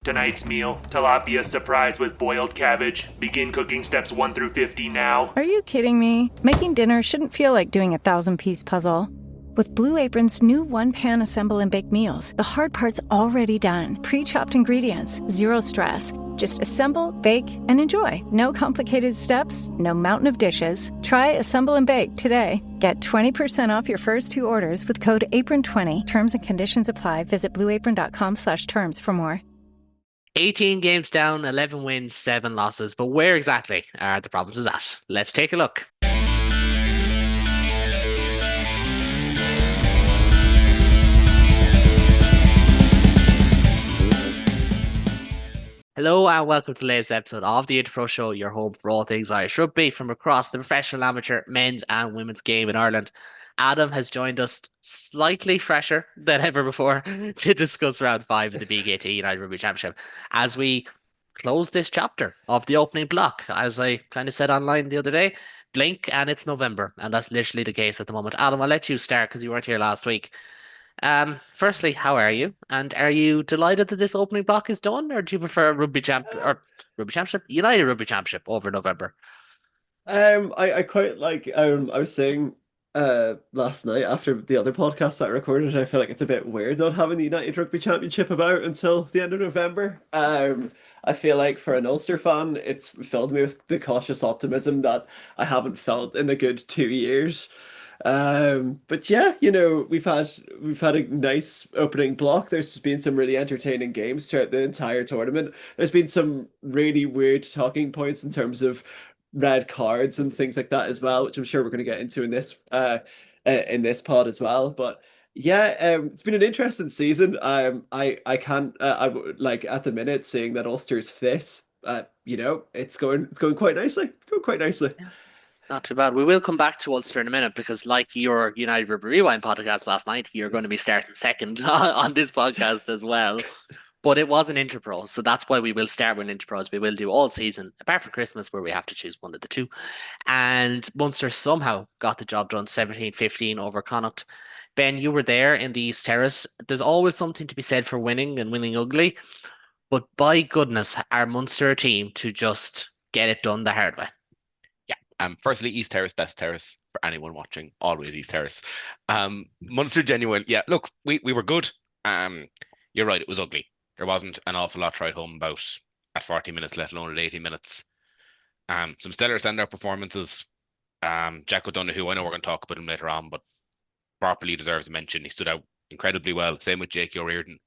Tonight's meal, tilapia surprise with boiled cabbage. Begin cooking steps 1 through 50 now. Are you kidding me? Making dinner shouldn't feel like doing a 1,000-piece puzzle. With Blue Apron's new one-pan assemble and bake meals, the hard part's already done. Pre-chopped ingredients, zero stress. Just assemble, bake, and enjoy. No complicated steps, no mountain of dishes. Try Assemble and Bake today. Get 20% off your first 2 orders with code APRON20. Terms and conditions apply. Visit blueapron.com/terms for more. 18 games down, 11 wins, 7 losses. But where exactly are the problems at? Let's take a look. Hello and welcome to the latest episode of the Interpro Show, your home for all things Irish rugby from across the professional, amateur, men's and women's game in Ireland. Adam has joined us slightly fresher than ever before to discuss round 5 of the BKT United Rugby Championship as we close this chapter of the opening block. As I kind of said online the other day, blink and it's November, and that's literally the case at the moment. Adam, I'll let you start because you weren't here last week. Firstly, how are you? And are you delighted that this opening block is done, or do you prefer Rugby Championship, United Rugby Championship over November? I quite like. I was saying last night after the other podcast that I recorded, I feel like it's a bit weird not having the United Rugby Championship about until the end of November. I feel like for an Ulster fan, it's filled me with the cautious optimism that I haven't felt in a good 2 years. But yeah, we've had a nice opening block. There's been some really entertaining games throughout the entire tournament. There's been some really weird talking points in terms of red cards and things like that as well, which I'm sure we're going to get into in this pod as well. But yeah, it's been an interesting season. I can't I would like at the minute seeing that Ulster's fifth. It's going quite nicely. Going quite nicely. Not too bad. We will come back to Ulster in a minute because, like your United Rugby Rewind podcast last night, you're going to be starting second on this podcast as well. But it was an Interpro, so that's why we will start with Interpros. We will do all season, apart from Christmas, where we have to choose one of the two. And Munster somehow got the job done, 17-15 over Connacht. Ben, you were there in the East Terrace. There's always something to be said for winning and winning ugly. But by goodness, our Munster team to just get it done the hard way. Firstly, East Terrace, best terrace for anyone watching. Always East Terrace. Munster genuine. Yeah, look, we were good. You're right, it was ugly. There wasn't an awful lot to write home about at 40 minutes, let alone at 80 minutes. Some stellar standout performances. Jack O'Donoghue, I know we're going to talk about him later on, but properly deserves a mention. He stood out incredibly well. Same with Jake O'Riordan,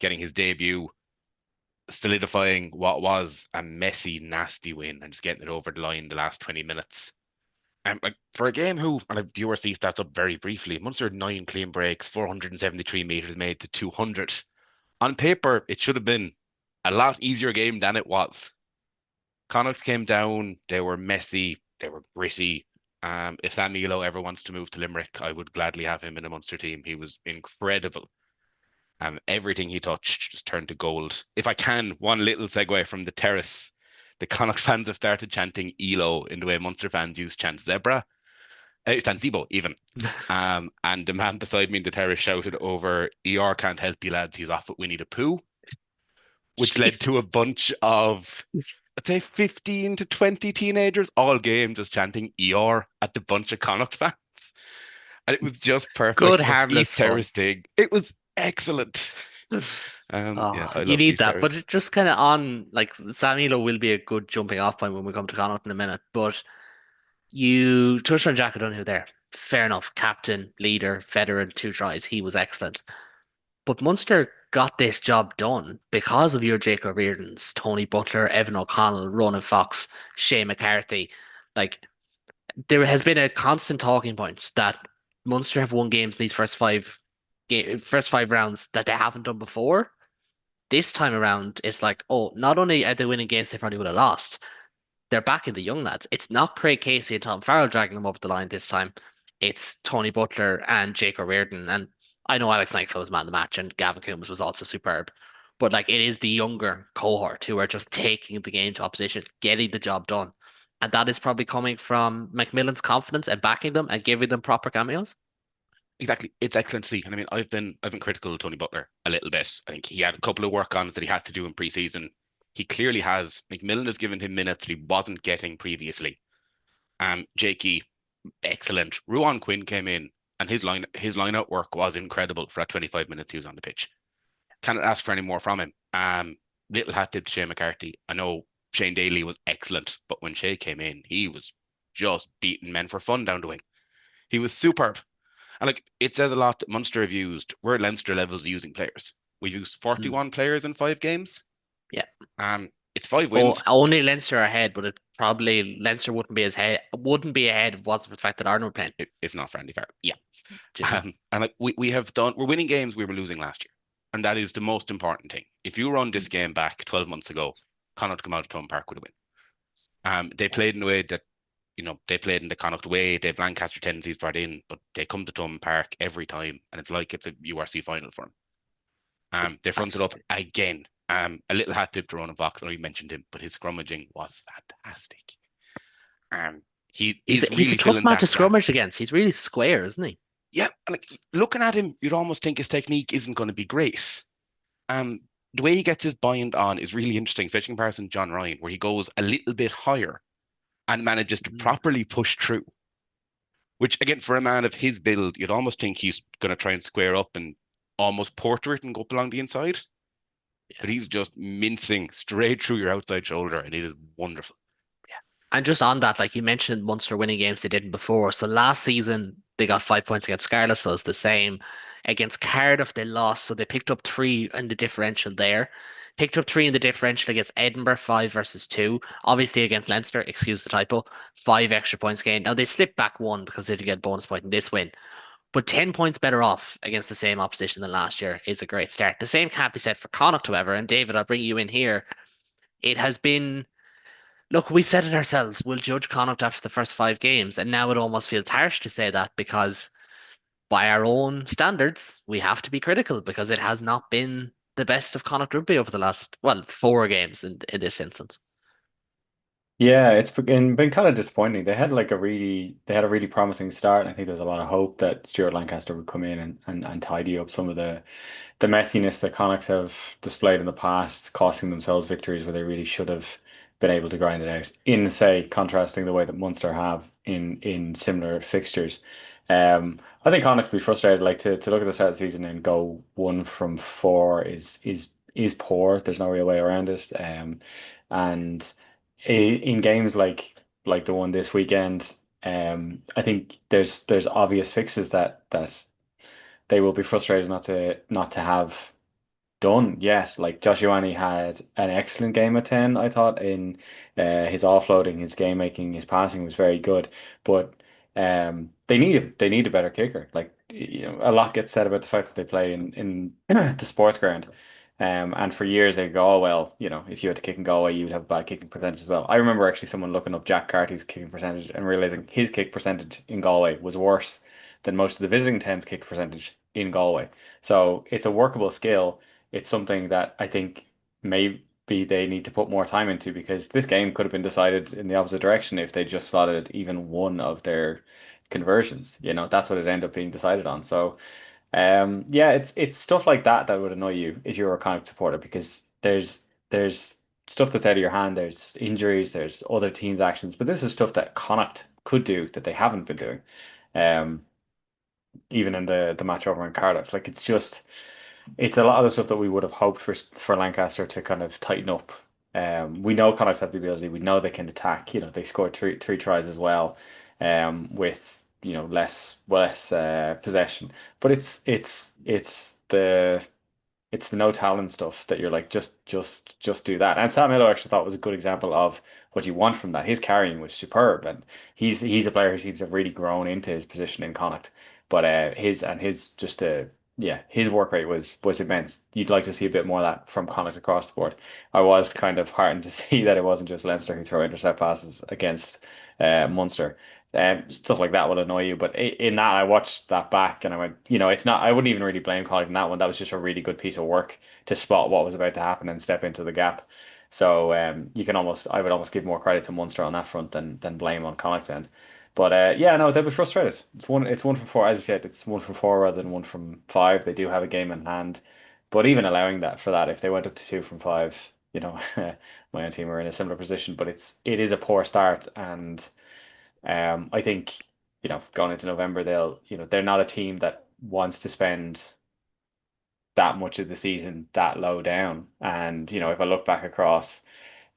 getting his debut, solidifying what was a messy, nasty win and just getting it over the line the last 20 minutes. Like for a game who, and the URC stats up very briefly, Munster had 9 clean breaks, 473 metres made to 200. On paper, it should have been a lot easier game than it was. Connacht came down, they were messy, they were gritty. If Sam Milo ever wants to move to Limerick, I would gladly have him in a Munster team. He was incredible. Everything he touched just turned to gold. If I can, one little segue from the terrace. The Connacht fans have started chanting ELO in the way Munster fans used to chant Zebra. Chant Zebo, even. And the man beside me in the terrace shouted over, ER can't help you lads, he's off with Winnie the Pooh. Which led to a bunch of, I'd say 15 to 20 teenagers all game just chanting ER at the bunch of Connacht fans. And it was just perfect. Good, harmless East Terrace thing. It was excellent. You need that, but it just kind of on like Samilo will be a good jumping off point when we come to Connacht in a minute. But you touched on Jack O'Donoghue there. Fair enough, captain, leader, veteran, 2 tries. He was excellent. But Munster got this job done because of your Jake O'Riordans, Tony Butler, Evan O'Connell, Ronan Fox, Shane McCarthy. Like there has been a constant talking point that Munster have won games in these first five rounds that they haven't done before. This time around, it's like, oh, not only are they winning games they probably would have lost, they're backing the young lads. It's not Craig Casey and Tom Farrell dragging them over the line this time. It's Tony Butler and Jake O'Riordan. And I know Alex Nyfeld was man of the match and Gavin Coombs was also superb. But like it is the younger cohort who are just taking the game to opposition, getting the job done. And that is probably coming from Macmillan's confidence and backing them and giving them proper cameos. exactly. It's excellent to see. And I mean, I've been critical of Tony Butler a little bit. I think he had a couple of work-ons that he had to do in preseason. He clearly has. McMillan has given him minutes that he wasn't getting previously. Jakey, excellent. Ruan Quinn came in, and his line-out work was incredible for that 25 minutes he was on the pitch. Cannot ask for any more from him. Little hat tip to Shane McCarthy. I know Shane Daly was excellent, but when Shay came in, he was just beating men for fun down the wing. He was superb. And like it says a lot that Munster have used, we're at Leinster levels using players. We've used 41 players in 5 games. Yeah. It's 5 wins. Only Leinster are ahead, but it probably Leinster wouldn't be ahead if it wasn't for the fact that Arnold playing. If not for Andy Farrell. Yeah. And like we're winning games we were losing last year. And that is the most important thing. If you run this game back 12 months ago, Connacht come out of Thomond Park with a win. They played in a way that, they played in the Connacht way. They have Lancaster tendencies brought in, but they come to Thomond Park every time, and it's like it's a URC final for them. They fronted up again. A little hat tip to Ronan Fox. I know you mentioned him, but his scrummaging was fantastic. He's really a tough man to scrummage against. He's really square, isn't he? Yeah, like looking at him, you'd almost think his technique isn't going to be great. The way he gets his bind on is really interesting, especially in comparison to John Ryan, where he goes a little bit higher and manages to properly push through. Which, again, for a man of his build, you'd almost think he's going to try and square up and almost porter it and go up along the inside. Yeah. But he's just mincing straight through your outside shoulder, and it is wonderful. Yeah. And just on that, like you mentioned, Munster winning games they didn't before. So last season, they got 5 points against Scarlett, so it's the same. Against Cardiff, they lost, so they picked up 3 in the differential there. Picked up 3 in the differential against Edinburgh, 5 versus 2. Obviously against Leinster, excuse the typo, 5 extra points gained. Now they slipped back 1 because they didn't get a bonus point in this win. But 10 points better off against the same opposition than last year is a great start. The same can't be said for Connacht, however. And David, I'll bring you in here. It has been... Look, we said it ourselves. We'll judge Connacht after the first 5 games. And now it almost feels harsh to say that because by our own standards, we have to be critical because it has not been the best of Connacht rugby over the last, 4 games in this instance. Yeah, it's been kind of disappointing. They had a really promising start. I think there's a lot of hope that Stuart Lancaster would come in and tidy up some of the messiness that Connacht have displayed in the past, costing themselves victories where they really should have been able to grind it out. In, say, contrasting the way that Munster have in similar fixtures. I think Connacht would be frustrated, like to look at the start of the season and go 1 from 4 is poor. There's no real way around it. And in games like the one this weekend, I think there's obvious fixes that they will be frustrated not to have done yet. Like Josh Ioane had an excellent game at 10, I thought, in his offloading, his game making, his passing was very good, but they need a better kicker. Like, a lot gets said about the fact that they play in the sports ground. And for years they go, oh, well, if you had to kick in Galway, you would have a bad kicking percentage as well. I remember actually someone looking up Jack Carty's kicking percentage and realizing his kick percentage in Galway was worse than most of the visiting 10's kick percentage in Galway. So it's a workable skill. It's something that I think maybe they need to put more time into, because this game could have been decided in the opposite direction if they just slotted even one of their conversions. That's what it ended up being decided on. So yeah, it's stuff like that would annoy you if you're a Connacht supporter, because there's stuff that's out of your hand. There's injuries, there's other teams' actions, but this is stuff that Connacht could do that they haven't been doing. Even in the match over in Cardiff, like it's a lot of the stuff that we would have hoped for Lancaster to kind of tighten up. We know Connacht have the ability. We know they can attack. They scored three tries as well, with less possession. But it's the no talent stuff that you're like, just do that. And Sam Miller actually thought was a good example of what you want from that. His carrying was superb, and he's a player who seems to have really grown into his position in Connacht. But his work rate was immense. You'd like to see a bit more of that from Connacht across the board. I was kind of heartened to see that it wasn't just Leinster who throw intercept passes against Munster. Stuff like that will annoy you, but in that, I watched that back and I went, it's not. I wouldn't even really blame Connacht in that one. That was just a really good piece of work to spot what was about to happen and step into the gap. So I would almost give more credit to Munster on that front than blame on Connacht's end. But yeah, no, they'll be frustrated. It's one from four. As I said, it's one from four rather than one from five. They do have a game in hand, but even allowing that for that, if they went up to two from five, my own team are in a similar position. But it is a poor start, and I think going into November they're not a team that wants to spend that much of the season that low down. And if I look back across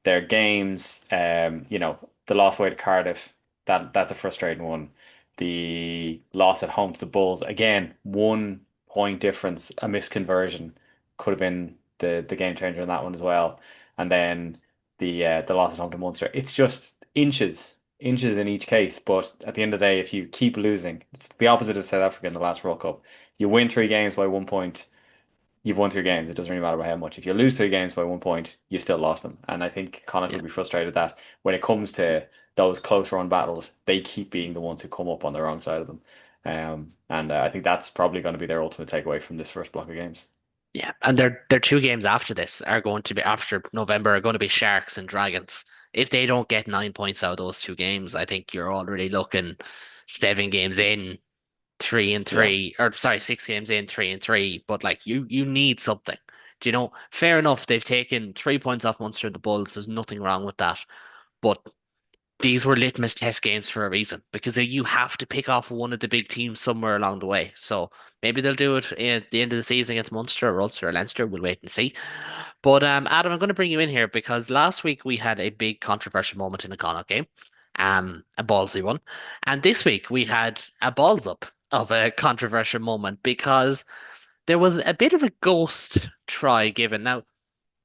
their games, the loss away to Cardiff, that's a frustrating one. The loss at home to the Bulls, again, 1 point difference, a misconversion could have been the game changer in that one as well. And then the loss at home to Munster. It's just inches in each case. But at the end of the day, if you keep losing, it's the opposite of South Africa in the last World Cup. You win 3 games by 1 point, you've won 3 games. It doesn't really matter by how much. If you lose 3 games by 1 point, you still lost them. And I think Connacht will be frustrated that when it comes to those close run battles, they keep being the ones who come up on the wrong side of them. And I think that's probably going to be their ultimate takeaway from this first block of games. Yeah, and their 2 games after this are going to be after November are going to be Sharks and Dragons. If they don't get 9 points out of those 2 games, I think you're already looking 7 games in, 3-3, or sorry, 6 games in, 3-3. But like you need something. Fair enough, they've taken 3 points off Munster and the Bulls. There's nothing wrong with that. But these were litmus test games for a reason because you have to pick off one of the big teams somewhere along the way. So maybe they'll do it at the end of the season against Munster or Ulster or Leinster. We'll wait and see. But Adam, I'm going to bring you in here because last week we had a big controversial moment in the Connacht game, a ballsy one, and this week we had a balls up of a controversial moment because there was a bit of a ghost try given. Now,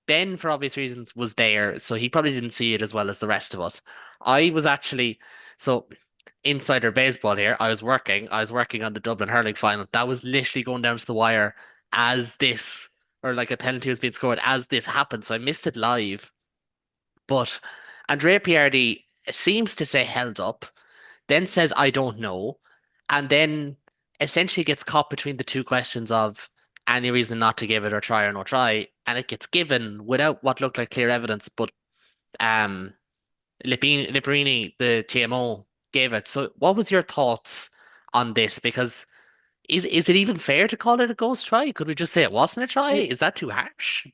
Ben, for obvious reasons, was there, so he probably didn't see it as well as the rest of us. I was actually, so insider baseball here. I was working on the Dublin hurling final. That was literally going down to the wire as this, or like a penalty was being scored as this happened. So I missed it live. But Andrea Piardi seems to say held up, then says I don't know, and then essentially gets caught between the two questions of any reason not to give it or try or no try, and it gets given without what looked like clear evidence, but Lipperini, the TMO, gave it. So what was your thoughts on this? Because is it even fair to call it a ghost try? Could we just say it wasn't a try? Is that too harsh?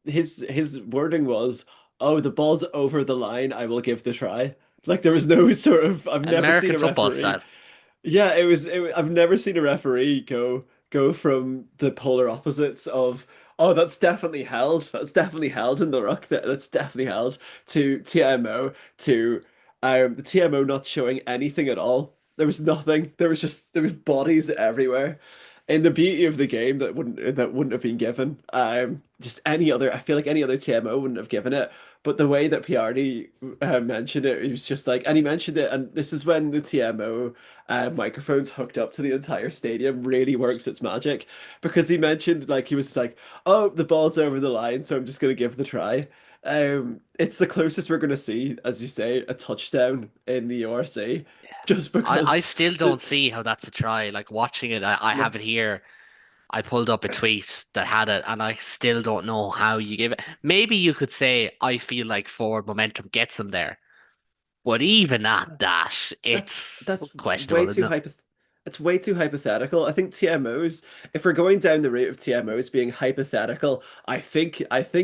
His wording was, "Oh, the ball's over the line. I will give the try." Like there was no sort of I've never American seen a football referee. style. Yeah, I've never seen a referee go from the polar opposites of, "Oh, that's definitely held. That's definitely held in the ruck. That's definitely held," to TMO to the TMO not showing anything at all. There was nothing. There was bodies everywhere. And the beauty of the game that wouldn't have been given. Just any other. I feel like any other TMO wouldn't have given it. But the way that Piardi mentioned it, he was just like, and he mentioned it, and this is when the TMO microphones hooked up to the entire stadium really works its magic, because he mentioned, like, he was like, "Oh, the ball's over the line, so I'm just gonna give the try." It's the closest we're gonna see, as you say, a touchdown in the URC, just because I still don't see how that's a try. Like watching it, I have it here. I pulled up a tweet that had it, and I still don't know how you give it. Maybe you could say, I feel like forward momentum gets him there. But even at that, it's questionable, isn't it? It's way too hypothetical. I think TMOs, if we're going down the route of TMOs being hypothetical, I think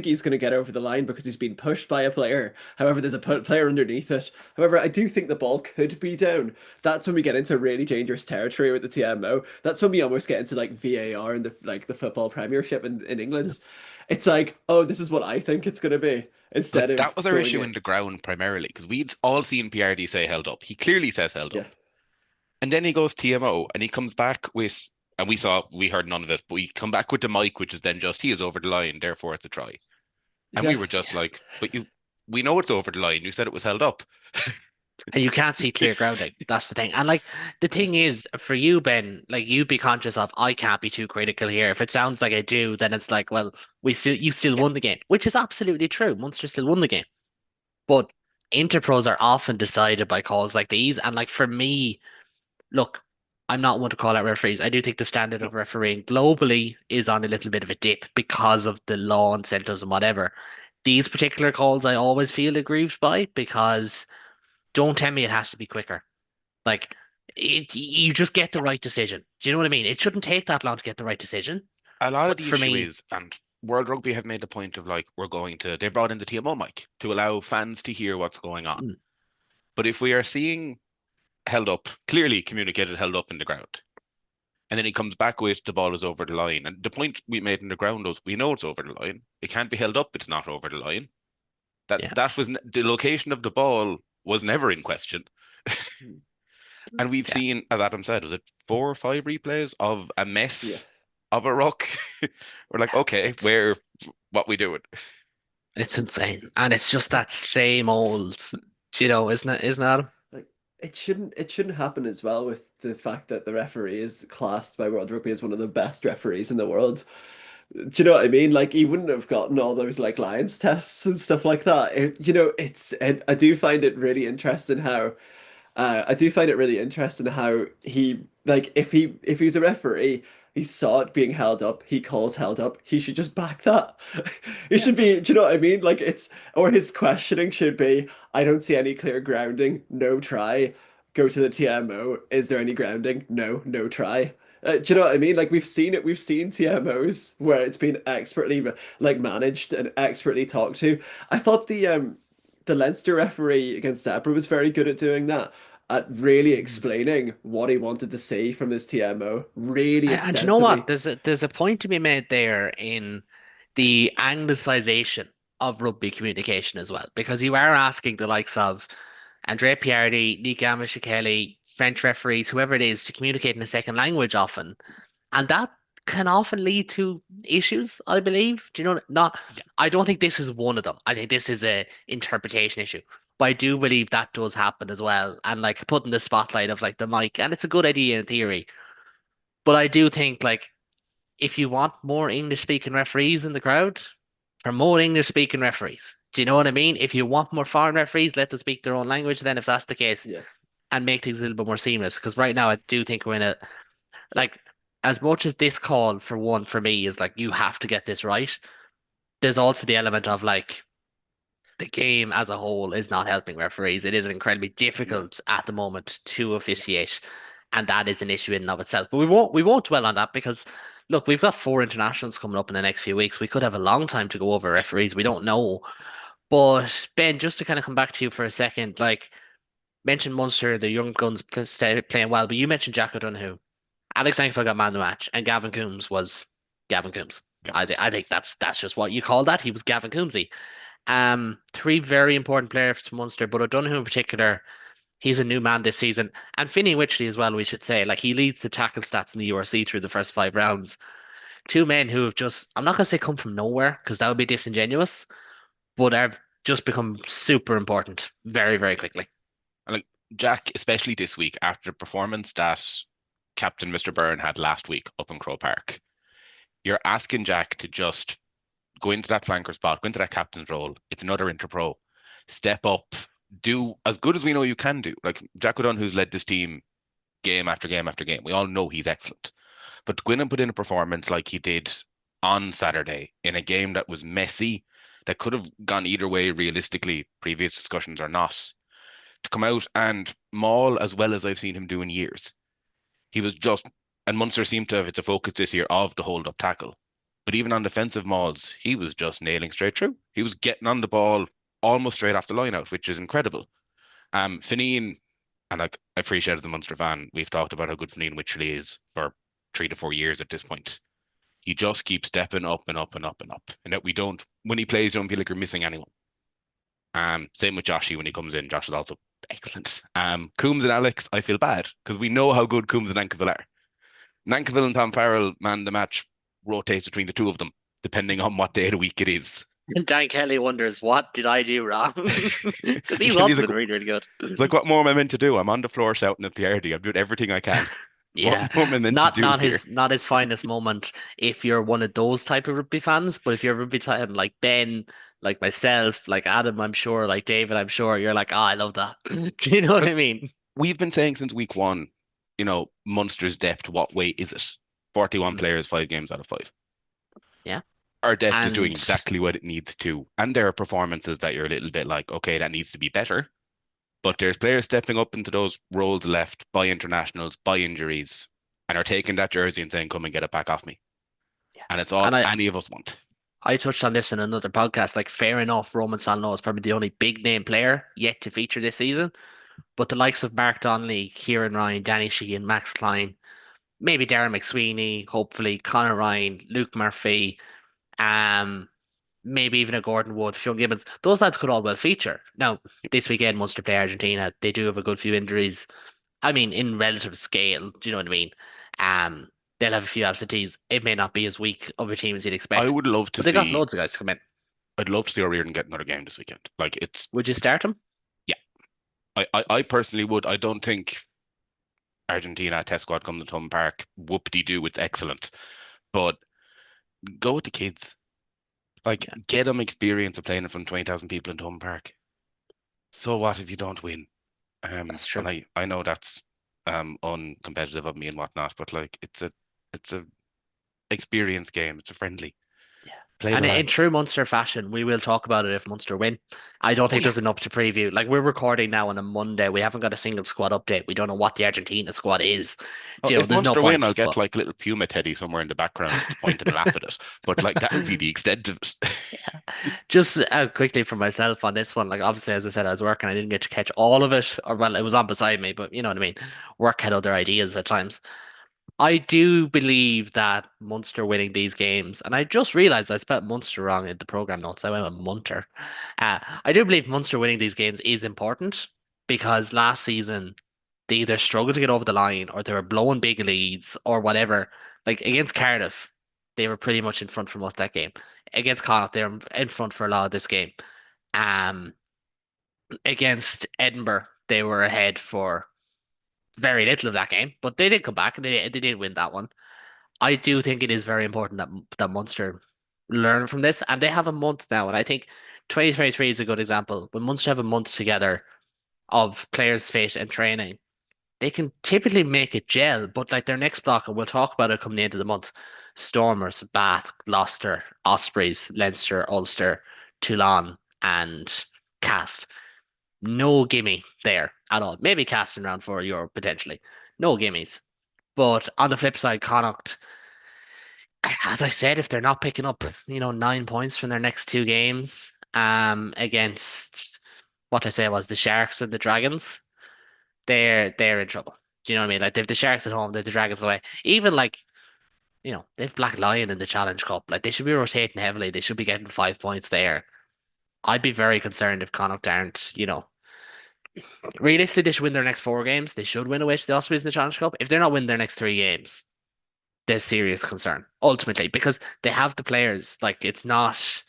he's going to get over the line because he's been pushed by a player. However, there's a player underneath it. However, I do think the ball could be down. That's when we get into really dangerous territory with the TMO. That's when we almost get into like VAR and the football Premiership in England. It's like, "Oh, this is what I think it's going to be," instead Like of that was our going issue in. in the ground primarily because we'd all seen PRD say held up. He clearly says held Yeah. up. And then he goes TMO and he comes back with, and we heard none of it, but we come back with the mic, which is then just, he is over the line, therefore it's a try. And we Yeah. were just like, but we know it's over the line. You said it was held up. And you can't see clear grounding. That's the thing. And like the thing is, for you, Ben, like you be conscious of, I can't be too critical here. If it sounds like I do, then it's like, well, you still won the game, which is absolutely true. Munster still won the game. But interpros are often decided by calls like these. And like for me, look, I'm not one to call out referees. I do think the standard No, of refereeing globally is on a little bit of a dip because of the law incentives and whatever. These particular calls I always feel aggrieved by because don't tell me it has to be quicker. Like, you just get the right decision. Do you know what I mean? It shouldn't take that long to get the right decision. A lot of But the for issue me, is, and World Rugby have made the point of like, they brought in the TMO mic to allow fans to hear what's going on. But if we are seeing held up, clearly communicated held up in the ground, and then he comes back with the ball is over the line, and the point we made in the ground was we know it's over the line. It can't be held up. It's not over the line. That was the location of the ball was never in question. And we've seen, as Adam said, was it 4 or 5 replays of a mess of a ruck? We're like, okay, what we doing? It's insane, and it's just that same old, isn't it, Adam? Like it shouldn't happen as well with the fact that the referee is classed by World Rugby as one of the best referees in the world. Do you know what I mean? Like he wouldn't have gotten all those like Lions tests and stuff like that. I do find it really interesting how he like if he's a referee, he saw it being held up, he calls held up, he should just back that. He should be, do you know what I mean? Like or his questioning should be, I don't see any clear grounding, no try. Go to the TMO. Is there any grounding? No, no try. Do you know what I mean? Like we've seen TMOs where it's been expertly like managed and expertly talked to. I thought the Leinster referee against Zebra was very good at doing that, at really explaining what he wanted to see from his TMO really And you know what? extensively. There's a point to be made there in the anglicization of rugby communication as well, because you are asking the likes of Andrea Piardi, Nick Amishikeli, French referees, whoever it is, to communicate in a second language often, and that can often lead to issues, I believe. Do you know? Not, I don't think this is one of them. I think this is a interpretation issue. But I do believe that does happen as well, and like putting the spotlight of like the mic, and it's a good idea in theory. But I do think like if you want more English speaking referees in the crowd, promote English speaking referees. Do you know what I mean? If you want more foreign referees, let them speak their own language then if that's the case, Yeah. and make things a little bit more seamless. Because right now I do think we're in a like as much as this call for one for me is like you have to get this right, there's also the element of like the game as a whole is not helping referees. It is incredibly difficult at the moment to officiate, and that is an issue in and of itself. But we won't dwell on that because look, we've got 4 internationals coming up in the next few weeks. We could have a long time to go over referees. We don't know. But Ben, just to kind of come back to you for a second, like mentioned Munster, the young guns playing well, but you mentioned Jack O'Donoghue. Alex Langford got man of the match, and Gavin Coombs was Gavin Coombs. Yeah. I think that's just what you call that. He was Gavin Coombsy. 3 very important players for Munster, but O'Donoghue in particular, he's a new man this season. And Finney Wycherley as well, we should say. Like he leads the tackle stats in the URC through the first 5 rounds. 2 men who have just, I'm not going to say come from nowhere because that would be disingenuous, but have just become super important very, very quickly. And like Jack, especially this week after the performance that Captain Mr. Byrne had last week up in Crow Park, you're asking Jack to just go into that flanker spot, go into that captain's role. It's another interpro. Step up, do as good as we know you can do. Like Jack O'Donoghue, who's led this team game after game after game. We all know he's excellent. But to go in and put in a performance like he did on Saturday in a game that was messy, that could have gone either way realistically, previous discussions or not, to come out and maul as well as I've seen him do in years. He was just, and Munster seemed to have, it's a focus this year of the hold-up tackle. But even on defensive mauls, he was just nailing straight through. He was getting on the ball almost straight off the line out, which is incredible. Fineen, and like I appreciate as a Munster fan, we've talked about how good Fineen Wycherley is for 3 to 4 years at this point. He just keeps stepping up and up and up and up. And that we don't, when he plays, don't feel like you're missing anyone. Same with Joshy when he comes in. Josh is also excellent. Coombs and Alex, I feel bad because we know how good Coombs and Nankivell are. Nankivell and Tom Farrell, man, the match rotates between the two of them, depending on what day of the week it is. And Dan Kelly wonders, what did I do wrong? Because he's also been really, really good. It's like, what more am I meant to do? I'm on the floor shouting at Piardi. I'm doing everything I can. Yeah, what am I meant to do not here? not his finest moment if you're one of those type of rugby fans, but if you're a rugby fan like Ben, like myself, like Adam, I'm sure, like David, I'm sure, you're like, oh, I love that. Do you know what I mean? We've been saying since week 1, Munster's depth, what way is it? 41 players, 5 games out of 5. Yeah. Our depth is doing exactly what it needs to. And there are performances that you're a little bit like, okay, that needs to be better. But there's players stepping up into those roles left by internationals, by injuries, and are taking that jersey and saying, "Come and get it back off me." Yeah. And it's all And any of us want. I touched on this in another podcast. Like, fair enough, Roman Solano is probably the only big name player yet to feature this season. But the likes of Mark Donnelly, Kieran Ryan, Danny Sheehan, Max Klein, maybe Darren McSweeney, hopefully Conor Ryan, Luke Murphy, um, maybe even a Gordon Wood, Fionn Gibbons. Those lads could all well feature. Now, this weekend, Munster play Argentina. They do have a good few injuries. I mean, in relative scale, do you know what I mean? Um, they'll have a few absentees. It may not be as weak of a team as you'd I expect, would love to but they got see. loads of guys to come in. I'd love to see O'Riordan get another game this weekend. Like it's. Would you start him? Yeah, I personally would. I don't think Argentina test squad come to Thomond Park. Whoop-de-doo, it's excellent. But go with the kids. Like, get them experience of playing in front of 20,000 people in Thomond Park. So what if you don't win? That's true. And I know that's uncompetitive of me and whatnot, but like it's a experience game. It's a friendly. Yeah. Play And the in lads. true Munster fashion, we will talk about it if Munster win. I don't think there's enough to preview. Like, we're recording now on a Monday. We haven't got a single squad update. We don't know what the Argentina squad is. Oh, You know, if there's no Munster win, point. I'll get But like a little Puma teddy somewhere in the background just to point and laugh at it. But like that would be the extent of it. just quickly for myself on this one, like, obviously, as I said, I was working. I didn't get to catch all of it, or well, it was on beside me, but you know what I mean. Work had other ideas at times. I do believe that Munster winning these games, and I just realized I spelled Munster wrong in the program notes. I went with Munter. I do believe Munster winning these games is important because last season they either struggled to get over the line or they were blowing big leads or whatever. Like against Cardiff, they were pretty much in front for most of that game. Against Connacht, they were in front for a lot of this game. Um, Against Edinburgh, they were ahead for very little of that game, but they did come back and they did win that one. I do think it is very important that Munster learn from this, and they have a month now, and I think 2023 is a good example. When Munster have a month together of players fit and training, they can typically make it gel, but like their next block, and we'll talk about it coming into the month, Stormers, Bath, Gloucester, Ospreys, Leinster, Ulster, Toulon, and Cast. No gimme there at all. Maybe casting round for Europe potentially. No gimmies. But on the flip side, Connacht, as I said, if they're not picking up, 9 points from their next two games, against what I say was the Sharks and the Dragons, they're in trouble. Do you know what I mean? Like they've the Sharks at home, they've the Dragons away. Even like, they've Black Lion in the Challenge Cup. Like they should be rotating heavily. They should be getting 5 points there. I'd be very concerned if Connacht aren't, realistically, they should win their next 4 games. They should win away to the Ospreys in the Challenge Cup. If they're not winning their next 3 games, there's serious concern ultimately because they have the players. Like it's not,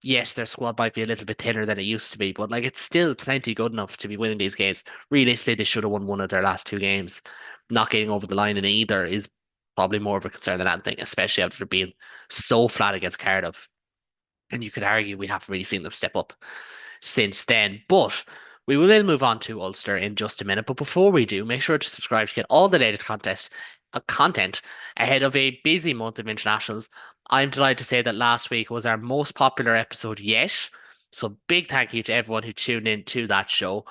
yes, their squad might be a little bit thinner than it used to be, but like it's still plenty good enough to be winning these games. Realistically, they should have won one of their last 2 games. Not getting over the line in either is probably more of a concern than anything, especially after being so flat against Cardiff. And you could argue we haven't really seen them step up since then. But we will move on to Ulster in just a minute. But before we do, make sure to subscribe to get all the latest content ahead of a busy month of internationals. I'm delighted to say that last week was our most popular episode yet. So big thank you to everyone who tuned in to that show.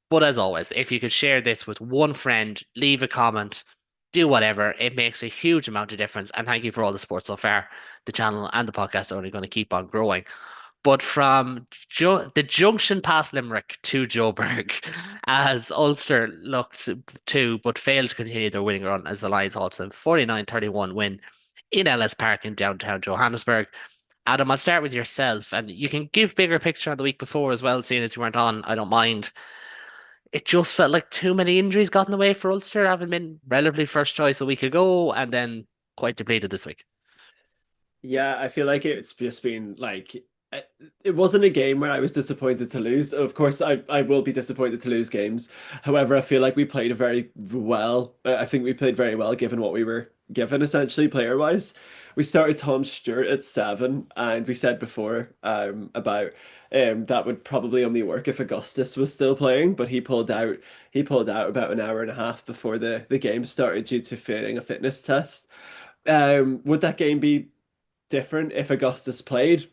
But as always, if you could share this with one friend, leave a comment, do whatever, it makes a huge amount of difference. And thank you for all the support so far. The channel and the podcast are only going to keep on growing. But from the junction past Limerick to Joburg, as Ulster looked to but failed to continue their winning run as the Lions halted a 49-31 win in Ellis Park in downtown Johannesburg. Adam, I'll start with yourself, and you can give bigger picture on the week before as well, seeing as you weren't on. I don't mind. It just felt like too many injuries got in the way for Ulster, having been relatively first choice a week ago, and then quite depleted this week. Yeah, I feel like it's just been like it wasn't a game where I was disappointed to lose. Of course, I will be disappointed to lose games. However, I feel like we played very well. I think we played very well given what we were given, essentially, player-wise. We started Tom Stewart at 7, and we said before about that would probably only work if Augustus was still playing, but he pulled out. He pulled out about an hour and a half before the game started due to failing a fitness test. Would that game be different if Augustus played?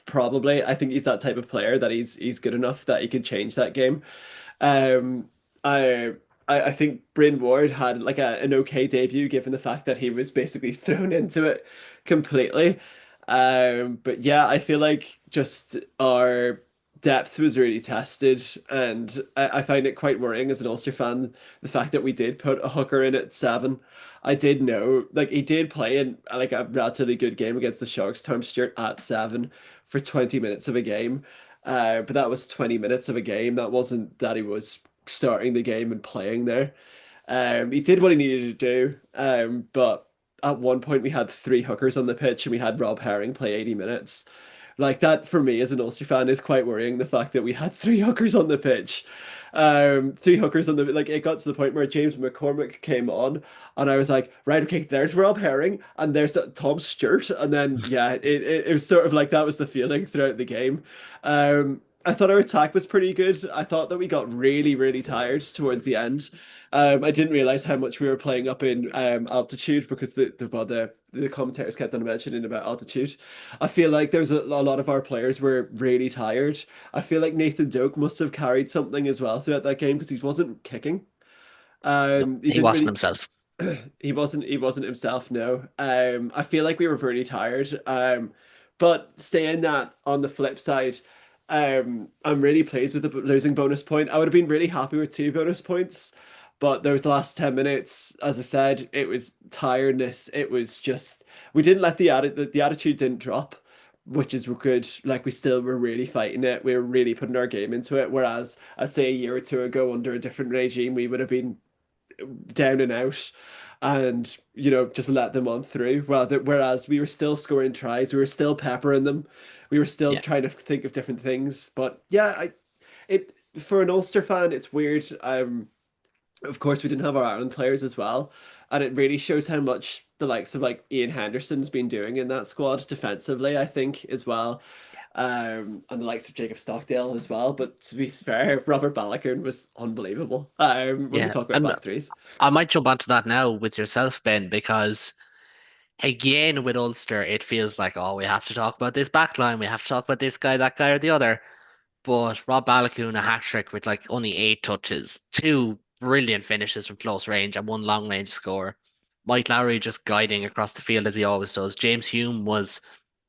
Probably. I think he's that type of player that he's good enough that he could change that game. Um, I I think Bryn Ward had like an okay debut given the fact that he was basically thrown into it completely. But yeah, I feel like just our depth was really tested, and I find it quite worrying as an Ulster fan the fact that we did put a hooker in at 7. I did know like he did play in like a relatively good game against the Sharks, Tom Stewart at 7 for 20 minutes of a game. But that was 20 minutes of a game. That wasn't that he was starting the game and playing there. He did what he needed to do. But at one point we had 3 hookers on the pitch and we had Rob Herring play 80 minutes. Like that for me as an Ulster fan is quite worrying. The fact that we had 3 hookers on the pitch, 3 hookers on the like it got to the point where James McCormick came on, and I was like, right, okay, there's Rob Herring and there's Tom Stewart, and then yeah, it was sort of like that was the feeling throughout the game. I thought our attack was pretty good. I thought that we got really tired towards the end. I didn't realize how much we were playing up in altitude because the commentators kept on mentioning about altitude. I feel like there's a lot of our players were really tired. I feel like Nathan Doak must have carried something as well throughout that game because he wasn't kicking. No, He he didn't wasn't really. himself. He wasn't himself, no. I feel like we were really tired. But saying that on the flip side, I'm really pleased with the losing bonus point. I would have been really happy with 2 bonus points, but those last 10 minutes, as I said, it was tiredness. It was just we didn't let the attitude didn't drop, which is good. Like we still were really fighting it. We were really putting our game into it. Whereas I'd say a year or two ago under a different regime, we would have been down and out and just let them on through, whereas we were still scoring tries, we were still peppering them, we were still Yeah. trying to think of different things. But yeah, it for an Ulster fan it's weird. Of course we didn't have our Ireland players as well, and it really shows how much the likes of like Ian Henderson's been doing in that squad defensively, I think, as well. And the likes of Jacob Stockdale as well. But to be fair, Robert Balakoon was unbelievable. When we Yeah. talk about And back threes. I might jump onto that now with yourself, Ben, because again with Ulster, it feels like, oh, we have to talk about this back line, we have to talk about this guy, that guy, or the other. But Rob Balakoon, a hat trick with like only 8 touches, 2 brilliant finishes from close range, and 1 long range score. Mike Lowry just guiding across the field as he always does. James Hume was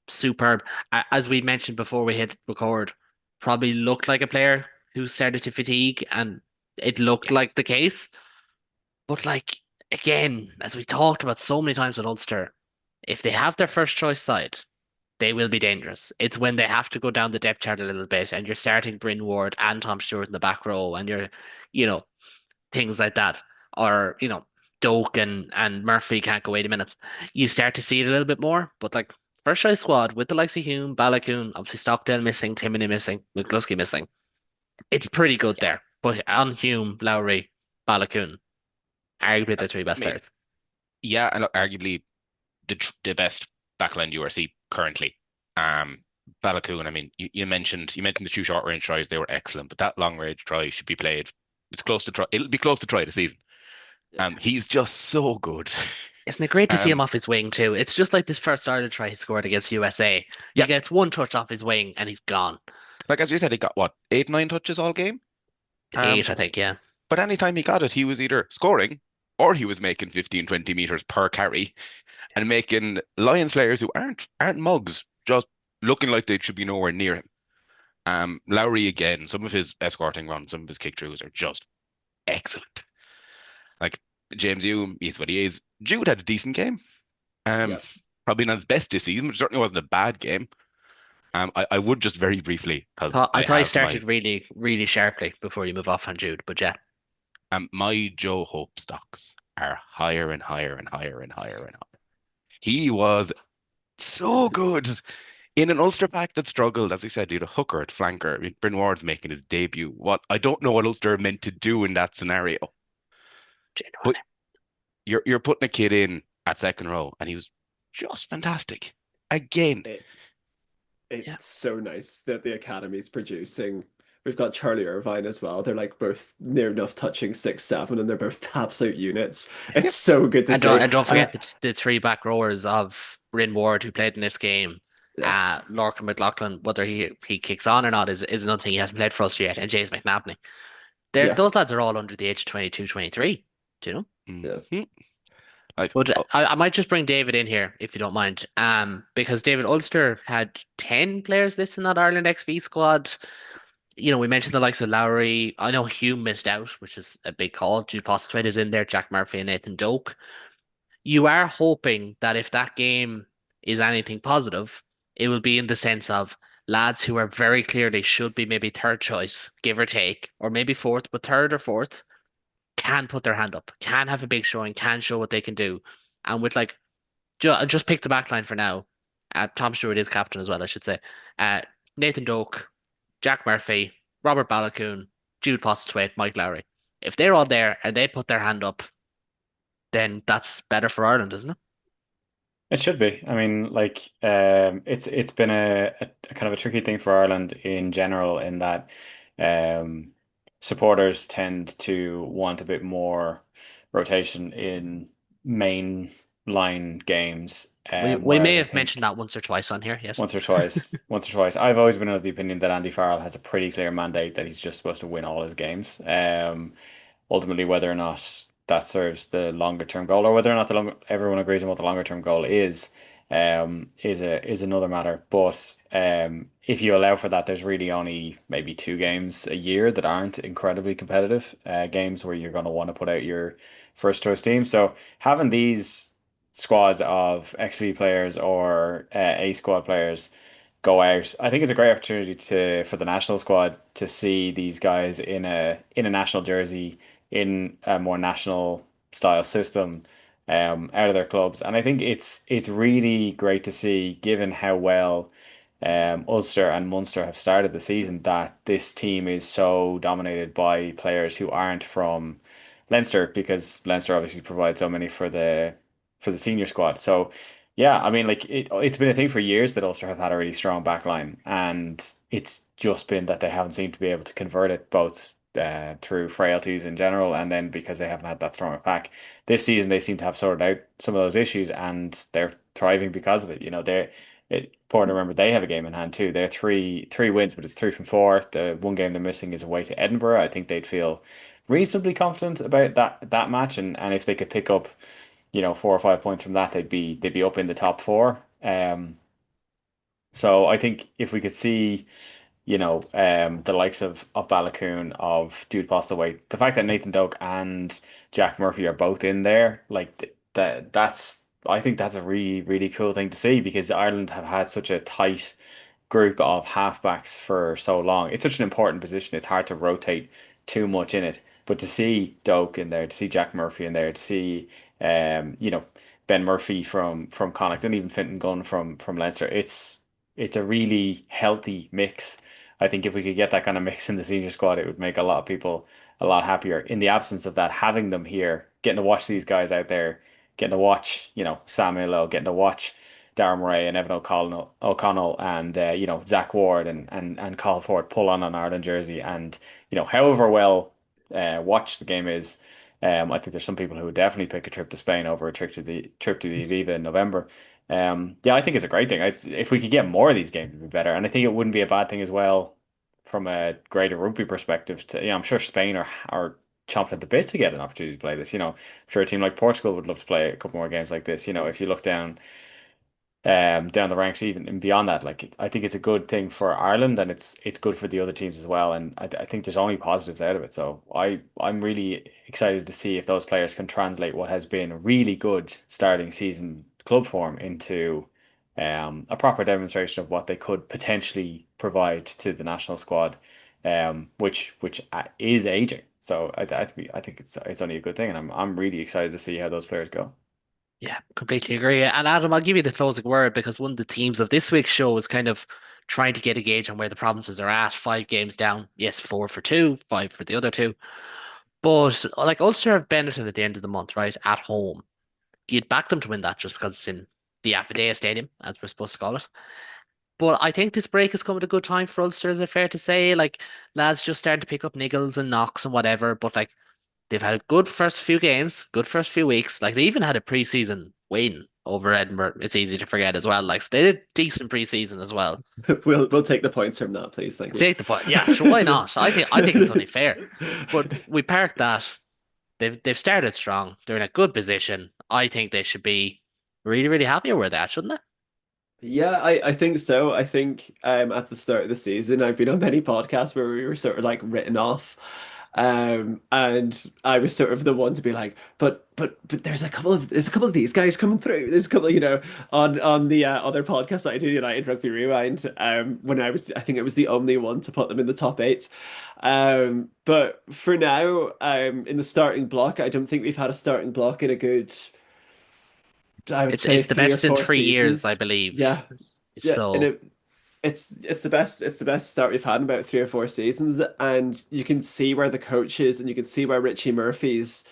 superb. As we mentioned before we hit record, probably looked like a player who started to fatigue, and it looked like the case. But like again, as we talked about so many times with Ulster, if they have their first choice side, they will be dangerous. It's when they have to go down the depth chart a little bit, and you're starting Bryn Ward and Tom Stewart in the back row, and you know, things like that, or Doak and Murphy can't go 80 minutes. You start to see it a little bit more, but like first choice squad with the likes of Hume, Balakoon, obviously Stockdale missing, Timoney missing, McCluskey missing. It's pretty good there. But on Hume, Lowry, Balakoon, arguably the 3 I best mean, players. yeah, and look, arguably the best backline URC currently. Balakoon, I mean, you mentioned the 2 short range tries, they were excellent, but that long range try should be played. It's close to try. It'll be close to try the season. He's just so good. Isn't it great to see him Um, off his wing too? It's just like this first Ireland try he scored against USA. He yeah, gets 1 touch off his wing and he's gone. like as you said, he got what 8, 9 touches all game. 8, I think, yeah. But anytime he got it, he was either scoring or he was making 15, 20 meters per carry and making Lions players who aren't mugs just looking like they should be nowhere near him. Lowry again, some of his escorting runs, some of his kick throughs are just excellent. Like James Hume, he's what he is. Jude had a decent game. Um, Yeah. Probably not his best this season, but it certainly wasn't a bad game. I would just very briefly because I I thought he have started really, really sharply before you move off on Jude, but yeah. my Joe Hope stocks are higher and higher and higher and higher and higher. He was so good in an Ulster pack that struggled. As I said, you had a hooker at flanker. I mean, Bryn Ward's making his debut. What I don't know what Ulster are meant to do in that scenario. But Genuinely. you're putting a kid in at second row, and he was just fantastic. Again, It, Yeah. it's so nice that the academy's producing. We've got Charlie Irvine as well. They're like both near enough touching 6'7", and they're both absolute units. It's yep. so good to And see. don't forget the 3 back rowers of Bryn Ward who played in this game. Yeah. Lorcan McLaughlin, whether he kicks on or not is another thing. He hasn't played for us yet, and James McNabney. Those lads are all under the age of 22, 23. Do you know? Mhm. But I might just bring David in here if you don't mind. Because David Ulster had 10 players this in that Ireland XV squad. We mentioned the likes of Lowry. I know Hume missed out, which is a big call. Jude Postlewaite is in there, Jack Murphy and Nathan Doak. You are hoping that if that game is anything positive, it will be in the sense of lads who are very clearly should be maybe third choice, give or take, or maybe fourth, but third or fourth, can put their hand up, can have a big showing, can show what they can do. And with just pick the back line for now. Tom Stewart is captain as well, I should say. Nathan Doak, Jack Murphy, Robert Balakoon, Jude Postlewaite, Mike Lowry. If they're all there and they put their hand up, then that's better for Ireland, isn't it? It should be. I mean, like, it's been a kind of a tricky thing for Ireland in general, in that supporters tend to want a bit more rotation in main line games. We may Whereas I have mentioned think that once or twice on here, yes. once or twice. I've always been of the opinion that Andy Farrell has a pretty clear mandate that he's just supposed to win all his games. Ultimately, whether or not that serves the longer term goal, or whether or not everyone agrees on what the longer term goal is another matter. But if you allow for that, there's really only maybe 2 games a year that aren't incredibly competitive, games where you're going to want to put out your first choice team. So having these squads of XV players or A squad players go out, I think it's a great opportunity for the national squad to see these guys in a national jersey, in a more national style system, out of their clubs. And I think it's really great to see, given how well Ulster and Munster have started the season, that this team is so dominated by players who aren't from Leinster, because Leinster obviously provides so many for the senior squad. So yeah, I mean, like, it's been a thing for years that Ulster have had a really strong back line, and it's just been that they haven't seemed to be able to convert it, both through frailties in general, and then because they haven't had that strong pack. This season they seem to have sorted out some of those issues, and they're thriving because of it. Important to remember they have a game in hand too. They're three wins, but it's 3 from 4. The one game they're missing is away to Edinburgh. I think they'd feel reasonably confident about that match, and if they could pick up 4 or 5 points from that, they'd be up in the top four. So I think if we could see, the likes of Balakoon, of Jude Postlewaite, the fact that Nathan Doak and Jack Murphy are both in there, like, that's I think that's a really, really cool thing to see, because Ireland have had such a tight group of halfbacks for so long. It's such an important position. It's hard to rotate too much in it. But to see Doak in there, to see Jack Murphy in there, to see Ben Murphy from Connacht, and even Fintan Gunn from Leinster, it's a really healthy mix. I think if we could get that kind of mix in the senior squad, it would make a lot of people a lot happier. In the absence of that, having them here, getting to watch these guys out there, getting to watch, Sam Illo, getting to watch Darren Murray and Evan O'Connell, and Zach Ward and Carl Ford pull on an Ireland jersey, and however well watched the game is, I think there's some people who would definitely pick a trip to Spain over a trip to the Aviva in November. Yeah, I think it's a great thing. If we could get more of these games, it'd be better, and I think it wouldn't be a bad thing as well from a greater rugby perspective. I'm sure Spain are chomping at the bit to get an opportunity to play this. I'm sure a team like Portugal would love to play a couple more games like this. If you look down the ranks, even and beyond that, like, I think it's a good thing for Ireland, and it's good for the other teams as well, and I think there's only positives out of it. So I'm really excited to see if those players can translate what has been a really good starting season club form into a proper demonstration of what they could potentially provide to the national squad, which is aging. So I think it's only a good thing, and I'm really excited to see how those players go. Yeah, completely agree. And Adam, I'll give you the closing word, because one of the themes of this week's show is kind of trying to get a gauge on where the provinces are at. 5 games down. Yes, 4 for 2, 5 for the other 2. But like, Ulster have Benetton at the end of the month, right? At home. You'd back them to win that just because it's in the Affidea Stadium, as we're supposed to call it. But I think this break has come at a good time for Ulster, is it fair to say? Like, lads just starting to pick up niggles and knocks and whatever, but like, they've had a good first few games, good first few weeks. Like, they even had a preseason win over Edinburgh, it's easy to forget as well. Like, so they did decent preseason as well. We'll take the points from that, please. Thank you. Take the point. Yeah, sure, why not? I think it's only fair. But we park that. They've started strong. They're in a good position. I think they should be really, really happy where they're at, shouldn't they? Yeah, I think so. I think at the start of the season, I've been on many podcasts where we were sort of like written off. And I was sort of the one to be like, but there's a couple of these guys coming through. There's a couple, on the other podcast that I do, United Rugby Rewind. When I think it was the only one to put them in the top eight. But for now, in the starting block, I don't think we've had a starting block in a good, I would say, It's the 3 or best in 4 3 years, I seasons. believe. Yeah, yeah, and So it's the best start we've had in about 3 or 4 seasons, and you can see where the coaches and you can see where Richie Murphy's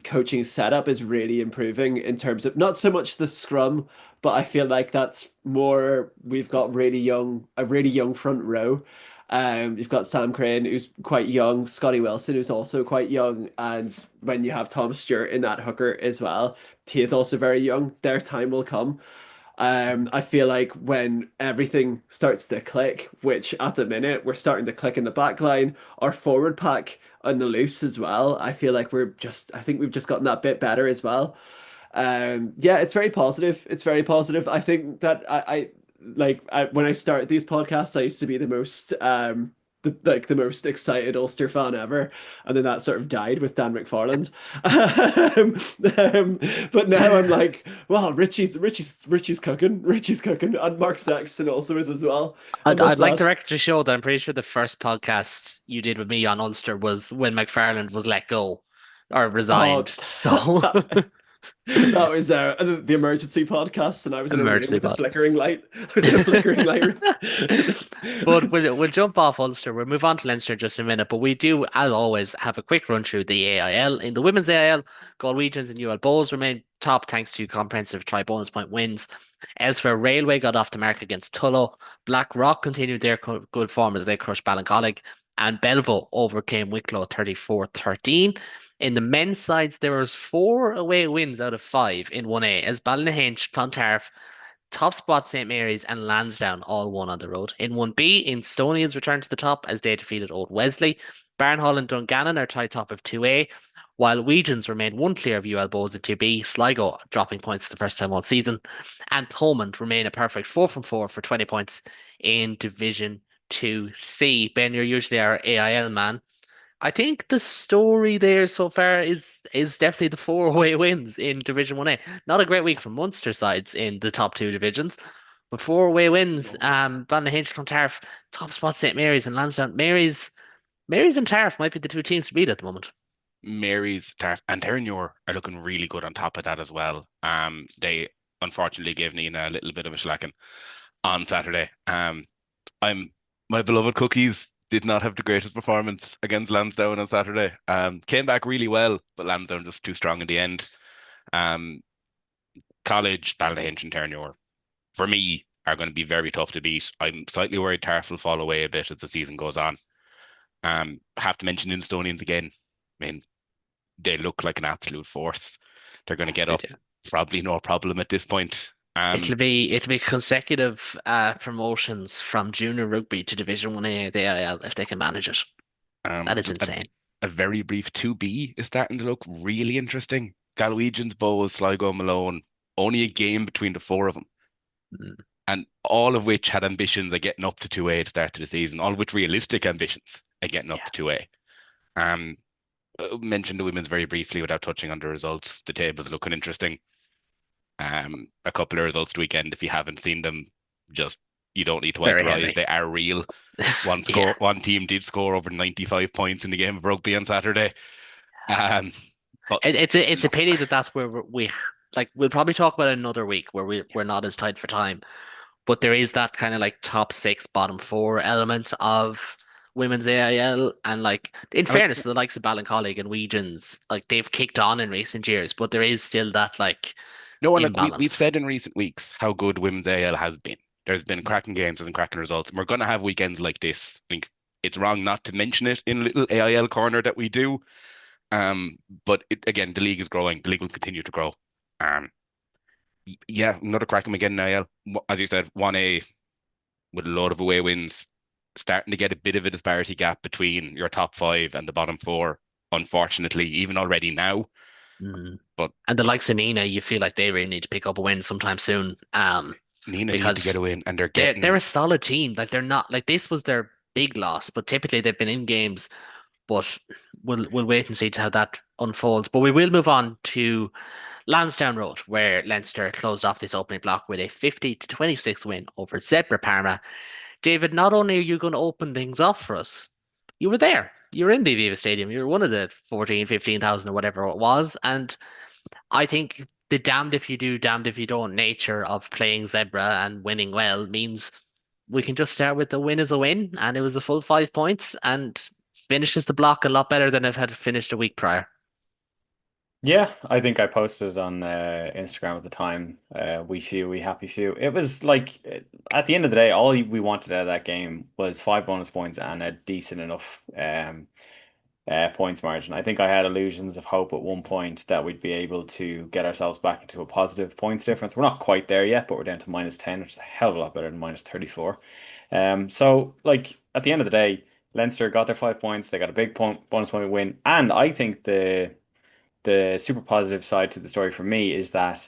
coaching setup is really improving in terms of not so much the scrum, but I feel like that's more we've got a really young front row. You've got Sam Crane, who's quite young, Scotty Wilson, who's also quite young, and when you have Tom Stewart in that hooker as well, he is also very young. Their time will come. I feel like when everything starts to click, which at the minute we're starting to click in the back line, our forward pack on the loose as well. I think we've just gotten that bit better as well. Yeah, it's very positive. It's very positive. I think that when I started these podcasts, I used to be the most the most excited Ulster fan ever, and then that sort of died with Dan McFarland. But now I'm like, well, Richie's cooking, and Mark Sexton also is as well. I I'd must like the add. record to show that I'm pretty sure the first podcast you did with me on Ulster was when McFarland was let go or Oh, resigned. So that was the emergency podcast, and I was in a room emergency with a pod. flickering light. I was in a flickering light room. But we'll jump off Ulster. We'll move on to Leinster in just a minute. But we do, as always, have a quick run through the AIL. In the women's AIL, Galwegians and UL Bowls remain top thanks to comprehensive try bonus point wins. Elsewhere, Railway got off the mark against Tullow. Black Rock continued their good form as they crushed Ballincollig. And Belleville overcame Wicklow 34-13. In the men's sides, there was 4 away wins out of 5 in 1A as Ballynahinch, Clontarf, top spot St Mary's and Lansdowne all won on the road. In 1B, Instonians returned to the top as they defeated Old Wesley. Barnhall and Dungannon are tied top of 2A, while Weegens remained one clear of UL Bows in 2B, Sligo dropping points the first time all season, and Thomond remain a perfect 4 from 4 for 20 points in Division 2C. Ben, you're usually our AIL man. I think the story there so far is definitely the 4 away wins in Division 1A. Not a great week for Munster sides in the top 2 divisions, but 4 away wins. Ballynahinch, Clontarf, top spot St Mary's and Lansdowne. Mary's and Tarf might be the 2 teams to beat at the moment. Mary's, Tarf, and Terranure are looking really good on top of that as well. They unfortunately gave Nina a little bit of a slacking on Saturday. My beloved Cookies did not have the greatest performance against Lansdowne on Saturday. Came back really well, but Lansdowne just too strong in the end. College, Ballynahinch and Terranure, for me, are going to be very tough to beat. I'm slightly worried Tarf will fall away a bit as the season goes on. I have to mention Instonians again. I mean, they look like an absolute force. They're going to get up, probably no problem at this point. It'll be consecutive promotions from junior rugby to Division 1A the AIL if they can manage it. That is insane. A very brief 2B is starting to look really interesting. Galwegians, Bows, Sligo, Malone, only a game between the 4 of them. And all of which had ambitions of getting up to 2A at the start of the season, all of which realistic ambitions of getting up to 2A. Mentioned the women's very briefly without touching on the results. The table's looking interesting. A couple of results the weekend. If you haven't seen them, you don't need to wipe your eyes. They are real. One team did score over 95 points in the game of rugby on Saturday. But it's a pity that's where we'll probably talk about it another week where we're not as tight for time. But there is that kind of like top 6, bottom 4 element of women's AIL, and in fairness to the likes of Ballincollig and Weegens, they've kicked on in recent years, but there is still that we've said in recent weeks how good women's AIL has been. There's been cracking games and cracking results, and we're going to have weekends like this. I think it's wrong not to mention it in a little AIL corner that we do. But again, the league is growing. The league will continue to grow. Yeah, another crack them again, Niall. As you said, 1A with a load of away wins, starting to get a bit of a disparity gap between your top 5 and the bottom 4, unfortunately, even already now. But And the likes of Nina, you feel like they really need to pick up a win sometime soon. Nina need to Because get a win, and they're they're getting. a solid team. Like they're not like this was their big loss, but typically they've been in games. But we'll wait and see how that unfolds. But we will move on to Lansdowne Road, where Leinster closed off this opening block with a 50-26 win over Zebra Parma. David, not only are you going to open things off for us, you were there. You were in the Aviva Stadium. You were one of the 14, 15,000 or whatever it was. And I think the damned if you do, damned if you don't nature of playing Zebra and winning well means we can just start with the win is a win. And it was a full 5 points and finishes the block a lot better than it had finished a week prior. Yeah, I think I posted on Instagram at the time. We few, we happy few. It was like at the end of the day, all we wanted out of that game was 5 bonus points and a decent enough points margin. I think I had illusions of hope at one point that we'd be able to get ourselves back into a positive points difference. We're not quite there yet, but we're down to -10, which is a hell of a lot better than -34. So like at the end of the day, Leinster got their 5 points. They got a big bonus point win, and I think the super positive side to the story for me is that,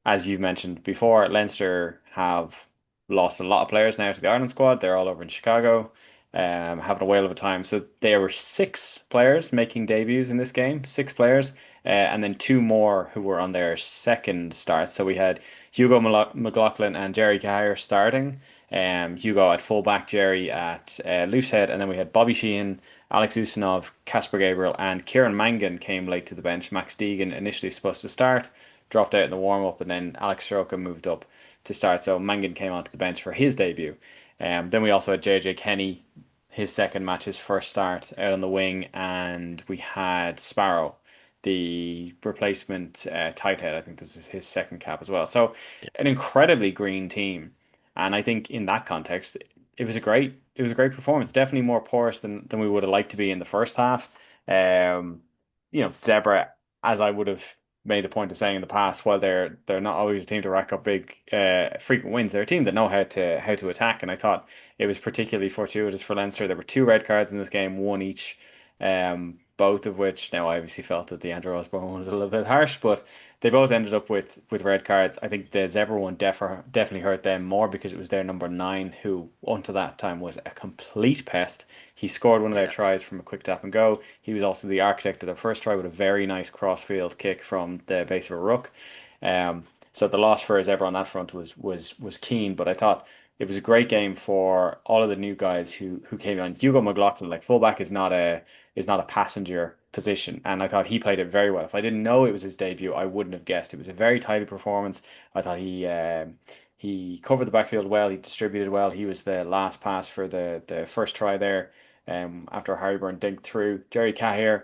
as you've mentioned before, Leinster have lost a lot of players now to the Ireland squad. They're all over in Chicago, having a whale of a time. So there were 6 players making debuts in this game, 6 players, and then 2 more who were on their second start. So we had Hugo McLaughlin and Jerry Cahill starting. Hugo at fullback, Jerry at loosehead, and then we had Bobby Sheehan, Alex Usanov, Casper Gabriel, and Kieran Mangan came late to the bench. Max Deegan initially supposed to start, dropped out in the warm up, and then Alex Soroka moved up to start. So Mangan came onto the bench for his debut. Then we also had JJ Kenny, his second match, his first start out on the wing, and we had Sparrow, the replacement tight head. I think this is his second cap as well. So an incredibly green team, and I think in that context, it was a great performance. Definitely more porous than we would have liked to be in the first half. Um, Zebra, as I would have made the point of saying in the past, while they're not always a team to rack up big frequent wins, they're a team that know how to attack. And I thought it was particularly fortuitous for Leinster. There were 2 red cards in this game, one each. Both of which, now I obviously felt that the Andrew Osborne one was a little bit harsh, but they both ended up with red cards. I think the Zebra one definitely hurt them more because it was their number 9, who until that time was a complete pest. He scored one of their tries from a quick tap and go. He was also the architect of their first try with a very nice crossfield kick from the base of a ruck. So the loss for Zebra on that front was keen, but I thought it was a great game for all of the new guys who came on. Hugo McLaughlin, like fullback, is not a passenger position, and I thought he played it very well. If I didn't know it was his debut, I wouldn't have guessed. It was a very tidy performance. I thought he covered the backfield well. He distributed well. He was the last pass for the first try there. After Harryburn dinked through. Jerry Cahill,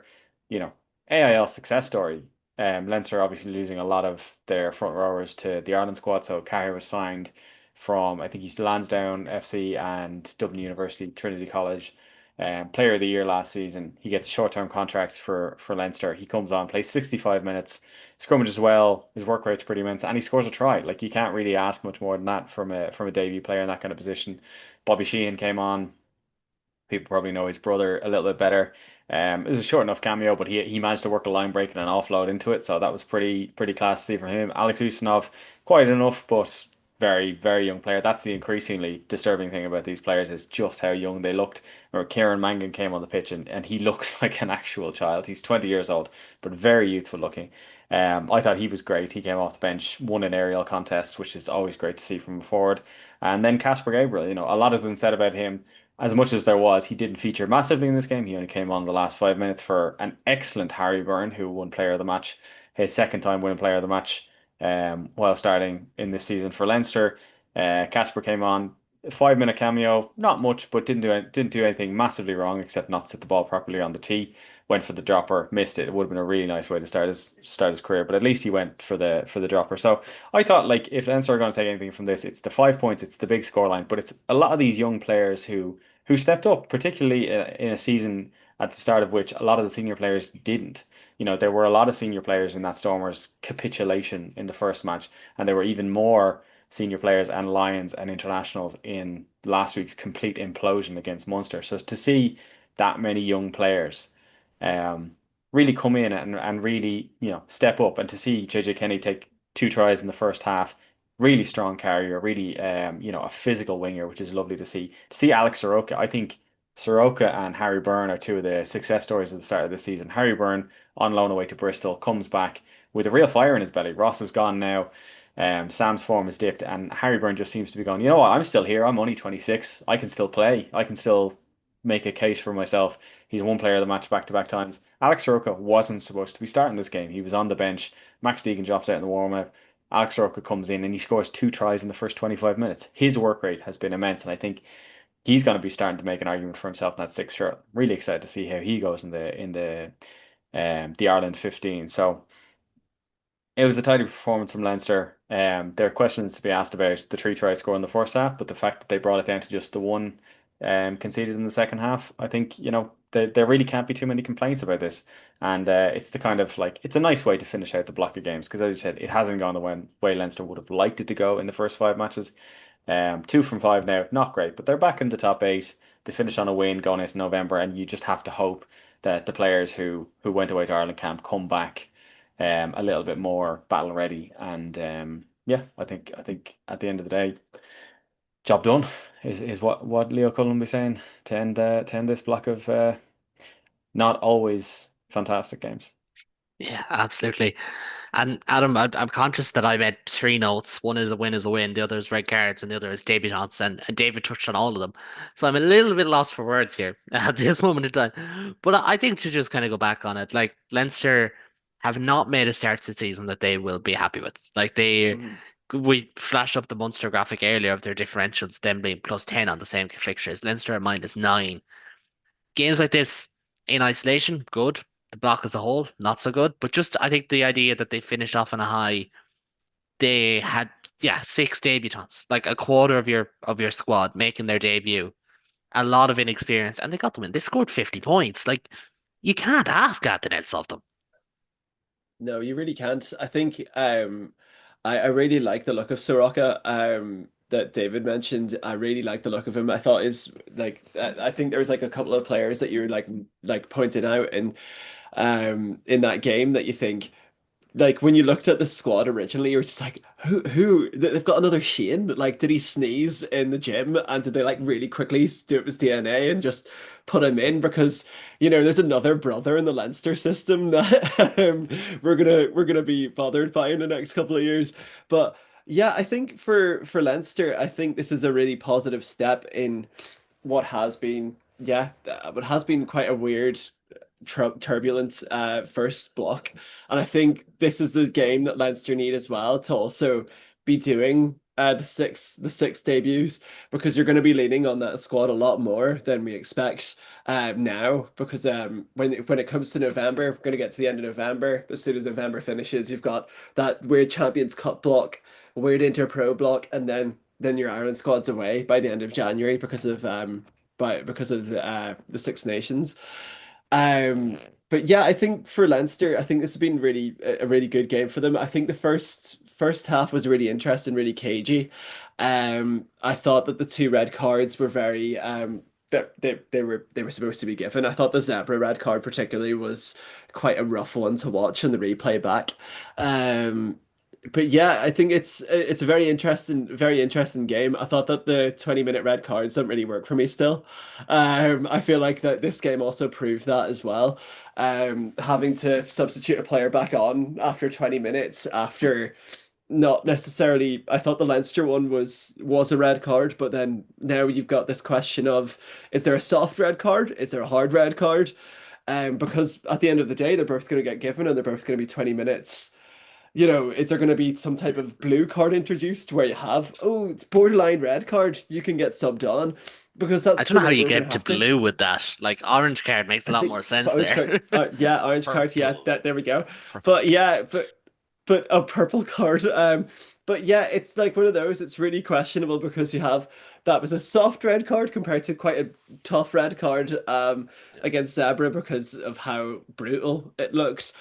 AIL success story. Leinster obviously losing a lot of their front rowers to the Ireland squad, so Cahill was signed from, I think he's Lansdowne FC and Dublin University Trinity College. Player of the year last season. He gets a short-term contract for Leinster. He comes on, plays 65 minutes, scrummages well. His work rate's pretty immense, and he scores a try. Like you can't really ask much more than that from a debut player in that kind of position. Bobby Sheehan came on. People probably know his brother a little bit better. It was a short enough cameo, but he managed to work a line break and an offload into it, so that was pretty class to see from him. Alex Usanov, quite enough, but very, very young player. That's the increasingly disturbing thing about these players is just how young they looked. Or Kieran Mangan came on the pitch and he looked like an actual child. He's 20 years old, but very youthful looking. I thought he was great. He came off the bench, won an aerial contest, which is always great to see from a forward. And then Casper Gabriel, a lot has been said about him. As much as there was, he didn't feature massively in this game. He only came on the last 5 minutes for an excellent Harry Byrne, who won player of the match, his second time winning player of the match while starting in this season for Leinster. Casper came on, 5 minute cameo, not much, but didn't do anything massively wrong except not sit the ball properly on the tee. Went for the dropper, missed it. It would have been a really nice way to start his career, but at least he went for the dropper. So I thought, like, if Leinster are going to take anything from this, it's the 5 points, it's the big scoreline, but it's a lot of these young players who stepped up, particularly in a season at the start of which a lot of the senior players didn't. there were a lot of senior players in that Stormers capitulation in the first match, and there were even more senior players and Lions and internationals in last week's complete implosion against Munster. So to see that many young players um, really come in and really, step up, and to see JJ Kenny take 2 tries in the first half, really strong carrier, really, a physical winger, which is lovely to see. To see Alex Soroka, I think Soroka and Harry Byrne are two of the success stories at the start of the season. Harry Byrne on loan away to Bristol comes back with a real fire in his belly. Ross is gone now. Sam's form is dipped, and Harry Byrne just seems to be going, you know what, I'm still here. I'm only 26. I can still play. I can still make a case for myself. He's one player of the match back-to-back times. Alex Soroka wasn't supposed to be starting this game. He was on the bench. Max Deegan drops out in the warm-up. Alex Soroka comes in and he scores 2 tries in the first 25 minutes. His work rate has been immense, and I think he's going to be starting to make an argument for himself in that sixth shirt. Really excited to see how he goes in the Ireland 15. So it was a tidy performance from Leinster. There are questions to be asked about the 3 try score in the first half, but the fact that they brought it down to just the one conceded in the second half, I think, there really can't be too many complaints about this. And it's the kind of it's a nice way to finish out the block of games, because as you said, it hasn't gone the way Leinster would have liked it to go in the first 5 matches. 2 from 5 now, not great, but they're back in the top 8. They finish on a win going into November, and you just have to hope that the players who went away to Ireland camp come back a little bit more battle ready. And yeah, I think at the end of the day, job done is what Leo Cullen will be saying to end this block of not always fantastic games. Yeah, absolutely. And Adam, I'm conscious that I made 3 notes. One is a win is a win, the other is red cards, and the other is debutants. And David touched on all of them. So I'm a little bit lost for words here at this moment in time. But I think to just kind of go back on it, like Leinster have not made a start to the season that they will be happy with. We flashed up the Munster graphic earlier of their differentials, them being +10 on the same fixtures. Leinster are -9. Games like this in isolation, good. The block as a whole, not so good. But just I think the idea that they finished off on a high, they had 6 debutants, like a quarter of your squad making their debut, a lot of inexperience, and they got them in. They scored 50 points. Like you can't ask anything else of them. No, you really can't. I think I really like the look of Soroka that David mentioned. I really like the look of him. I thought is like I think there's like a couple of players that you're like pointing out in that game that you think, like when you looked at the squad originally, you're just like, who? They've got another Shane. Like, did he sneeze in the gym, and did they like really quickly do it with DNA and just put him in? Because there's another brother in the Leinster system that we're gonna be bothered by in the next couple of years. But yeah, I think for Leinster, I think this is a really positive step in what has been what has been quite a weird turbulent first block. And I think this is the game that Leinster need as well to also be doing the six debuts, because you're going to be leaning on that squad a lot more than we expect now, because when it comes to November, we're going to get to the end of November. As soon as November finishes, you've got that weird Champions Cup block, weird Inter-Pro block, and then your Ireland squad's away by the end of January because of the Six Nations. But yeah, I think for Leinster, I think this has been really a really good game for them. I think the first half was really interesting, really cagey. I thought that the 2 red cards were very they were supposed to be given. I thought the zebra red card particularly was quite a rough one to watch in the replay back. But yeah, I think it's a very interesting game. I thought that the 20-minute red cards don't really work for me still. I feel like that this game also proved that as well. Having to substitute a player back on after 20 minutes after not necessarily, I thought the Leinster one was a red card, but then now you've got this question of, is there a soft red card? Is there a hard red card? Because at the end of the day, they're both going to get given, and they're both going to be 20 minutes. Is there going to be some type of blue card introduced where you have, it's borderline red card, you can get subbed on? Because that's I don't know how you get to blue with that. Like orange card makes a lot more sense there. Orange card. Yeah, there we go. But yeah, but a purple card. But yeah, it's like one of those, it's really questionable because that was a soft red card compared to quite a tough red card against Zebra because of how brutal it looked.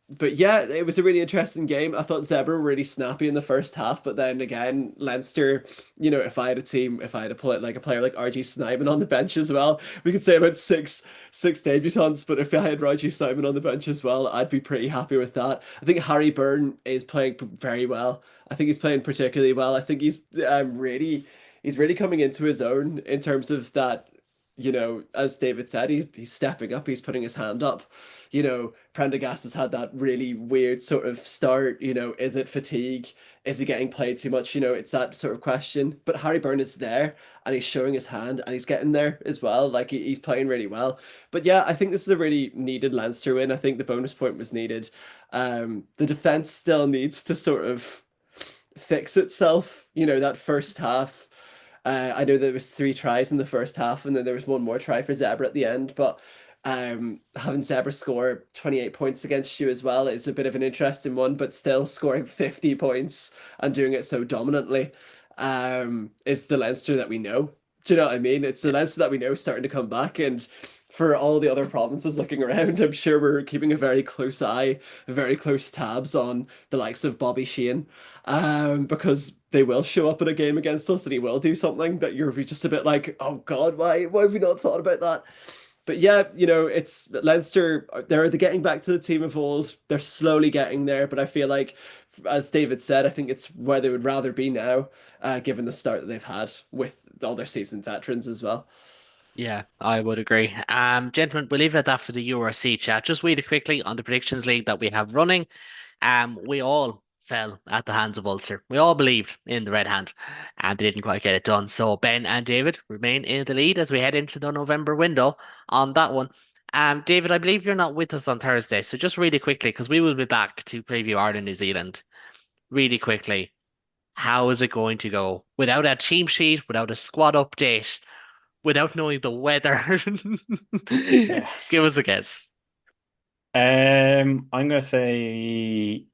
But yeah, it was a really interesting game. I thought Zebra were really snappy in the first half, but then again, Leinster, if I had a player like RG Snyman on the bench as well, we could say about six debutants, but if I had RG Snyman on the bench as well, I'd be pretty happy with that. I think Harry Byrne is playing very well. I think he's playing particularly well. I think he's really coming into his own in terms of that. As David said, he's stepping up. He's putting his hand up. Prendergast has had that really weird sort of start. Is it fatigue? Is he getting played too much? It's that sort of question. But Harry Byrne is there and he's showing his hand and he's getting there as well. Like he's playing really well. But yeah, I think this is a really needed Leinster win. I think the bonus point was needed. The defense still needs to sort of fix itself. That first half. I know there was 3 tries in the first half, and then there was one more try for Zebra at the end. But having Zebra score 28 points against you as well is a bit of an interesting one. But still scoring 50 points and doing it so dominantly is the Leinster that we know. Do you know what I mean? It's the Leinster that we know starting to come back, and for all the other provinces looking around, I'm sure we're keeping a very close eye, very close tabs on the likes of Bobby Sheehan, because they will show up in a game against us and he will do something that you're just a bit like, oh God, why have we not thought about that? But yeah, it's Leinster, they're getting back to the team of old. They're slowly getting there, but I feel like, as David said, I think it's where they would rather be now, given the start that they've had with all their seasoned veterans as well. Yeah, I would agree. Gentlemen, we'll leave it at that for the URC chat. Just really quickly on the predictions league that we have running. We all fell at the hands of Ulster. We all believed in the Red Hand, and they didn't quite get it done. So Ben and David remain in the lead as we head into the November window on that one. David, I believe you're not with us on Thursday, so just really quickly, because we will be back to preview Ireland, New Zealand. Really quickly, how is it going to go? Without a team sheet, without a squad update, without knowing the weather. Give us a guess. I'm going to say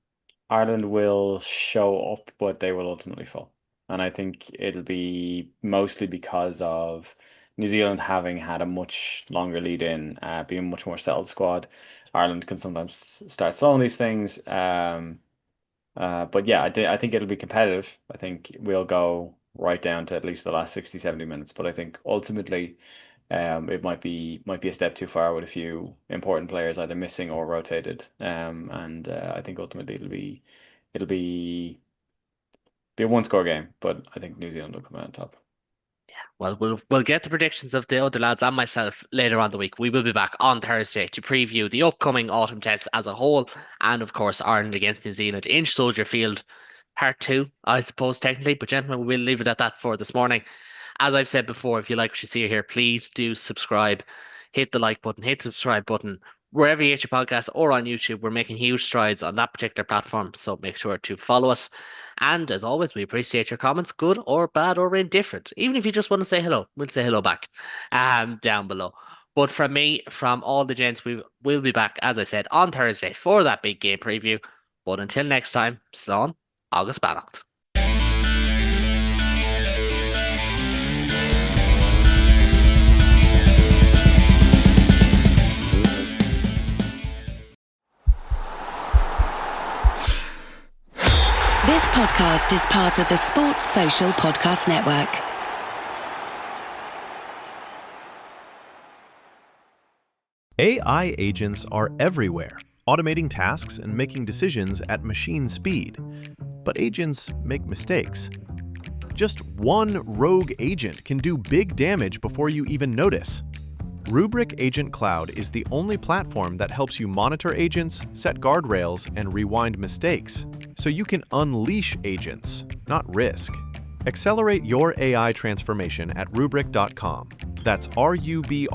Ireland will show up, but they will ultimately fall. And I think it'll be mostly because of New Zealand having had a much longer lead in, being a much more settled squad. Ireland can sometimes start slowing these things. But yeah, I think it'll be competitive. I think we'll go right down to at least the last 60, 70 minutes. But I think ultimately it might be a step too far with a few important players either missing or rotated. And I think ultimately it'll be a 1-score game, but I think New Zealand will come out on top. Well, we'll get the predictions of the other lads and myself later on the week. We will be back on Thursday to preview the upcoming autumn tests as a whole, and of course Ireland against New Zealand in Soldier Field, part 2, I suppose technically. But gentlemen, we'll leave it at that for this morning. As I've said before, if you like what you see here, please do subscribe, hit the like button, hit the subscribe button. Wherever you get your podcast or on YouTube, we're making huge strides on that particular platform, so make sure to follow us. And as always, we appreciate your comments, good or bad or indifferent. Even if you just want to say hello, we'll say hello back down below. But from me, from all the gents, we'll be back, as I said, on Thursday for that big game preview. But until next time, slán agus beannacht. This podcast is part of the Sports Social Podcast Network. AI agents are everywhere, automating tasks and making decisions at machine speed. But agents make mistakes. Just one rogue agent can do big damage before you even notice. Rubrik Agent Cloud is the only platform that helps you monitor agents, set guardrails, and rewind mistakes, so you can unleash agents, not risk. Accelerate your AI transformation at Rubrik.com. That's RUBRIK.com.